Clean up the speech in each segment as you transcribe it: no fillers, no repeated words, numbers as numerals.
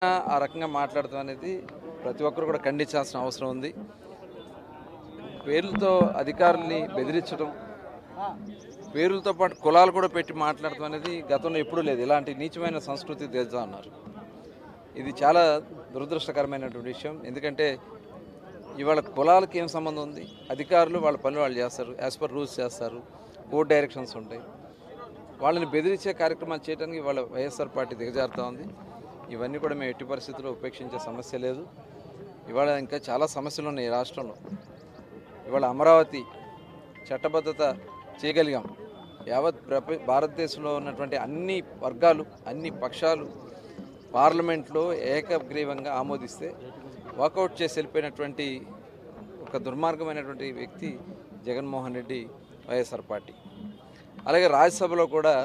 ఆ రకంగా మాట్లాడటం అనేది ప్రతి ఒక్కరు కూడా ఖండించాల్సిన అవసరం ఉంది. పేర్లతో అధికారుల్ని బెదిరించడం, పేర్లతో పాటు కులాలు కూడా పెట్టి మాట్లాడటం అనేది గతంలో ఎప్పుడూ లేదు. ఇలాంటి నీచమైన సంస్కృతి తెస్తా ఉన్నారు. ఇది చాలా దురదృష్టకరమైనటువంటి విషయం. ఎందుకంటే ఇవాళ కులాలకి ఏం సంబంధం ఉంది? అధికారులు వాళ్ళ పనులు వాళ్ళు చేస్తారు, యాజ్ పర్ రూల్స్ చేస్తారు, కోర్ట్ డైరెక్షన్స్ ఉంటాయి. వాళ్ళని బెదిరించే కార్యక్రమాలు చేయడానికి ఇవాళ వైఎస్ఆర్ పార్టీ దిగజారుతూ ఉంది. ఇవన్నీ కూడా మేము ఎట్టి పరిస్థితుల్లో ఉపేక్షించే సమస్య లేదు. ఇవాళ ఇంకా చాలా సమస్యలు ఉన్నాయి ఈ రాష్ట్రంలో. ఇవాళ అమరావతి చట్టబద్ధత చేయగలిగాం. యావత్ భారతదేశంలో ఉన్నటువంటి అన్ని వర్గాలు, అన్ని పక్షాలు పార్లమెంట్లో ఏకగ్రీవంగా ఆమోదిస్తే వాకౌట్ చేసి వెళ్ళిపోయినటువంటి ఒక దుర్మార్గమైనటువంటి వ్యక్తి జగన్మోహన్ రెడ్డి, వైఎస్ఆర్ పార్టీ. అలాగే రాజ్యసభలో కూడా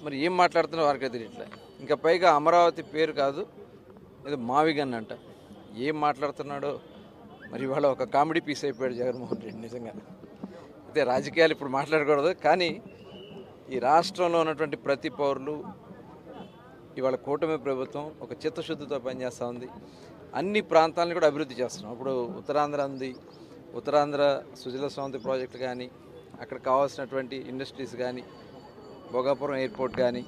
మరి ఏం మాట్లాడుతున్నారో వారికే తెలియట్లే. ఇంకా పైగా అమరావతి పేరు కాదు, ఏదో మావిగన్ అంట. ఏం మాట్లాడుతున్నాడో మరి ఇవాళ ఒక కామెడీ పీస్ అయిపోయాడు జగన్మోహన్ రెడ్డి నిజంగా. అయితే రాజకీయాలు ఇప్పుడు మాట్లాడకూడదు, కానీ ఈ రాష్ట్రంలో ఉన్నటువంటి ప్రతి పౌరులు ఇవాళ కూటమి ప్రభుత్వం ఒక చిత్తశుద్ధితో పనిచేస్తూ ఉంది. అన్ని ప్రాంతాలను కూడా అభివృద్ధి చేస్తున్నాం. ఇప్పుడు ఉత్తరాంధ్ర ఉంది, ఉత్తరాంధ్ర సుజల స్రవంతి ప్రాజెక్టు కానీ, అక్కడ కావాల్సినటువంటి ఇండస్ట్రీస్ కానీ, భోగాపురం ఎయిర్పోర్ట్ కానీ,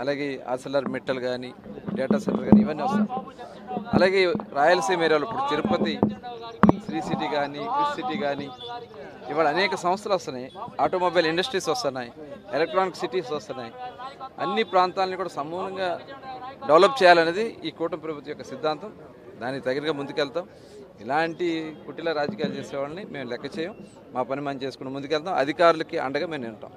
అలాగే ఆర్సెలర్ మెట్టల్ కానీ, డేటా సెంటర్ కానీ, ఇవన్నీ వస్తాయి. అలాగే రాయలసీమ ఏరియాలో ఇప్పుడు తిరుపతి శ్రీ సిటీ కానీ, క్రిస్ సిటీ కానీ, ఇవాళ అనేక సంస్థలు వస్తున్నాయి, ఆటోమొబైల్ ఇండస్ట్రీస్ వస్తున్నాయి, ఎలక్ట్రానిక్ సిటీస్ వస్తున్నాయి. అన్ని ప్రాంతాలని కూడా సమూలంగా డెవలప్ చేయాలనేది ఈ కూటమి ప్రభుత్వం యొక్క సిద్ధాంతం. దానికి తగినగా ముందుకెళ్తాం. ఇలాంటి కుటిల రాజకీయాలు చేసే వాళ్ళని మేము లెక్క చేయం. మా పని మనం చేసుకుని ముందుకెళ్తాం. అధికారులకి అండగా మేము నింటాం.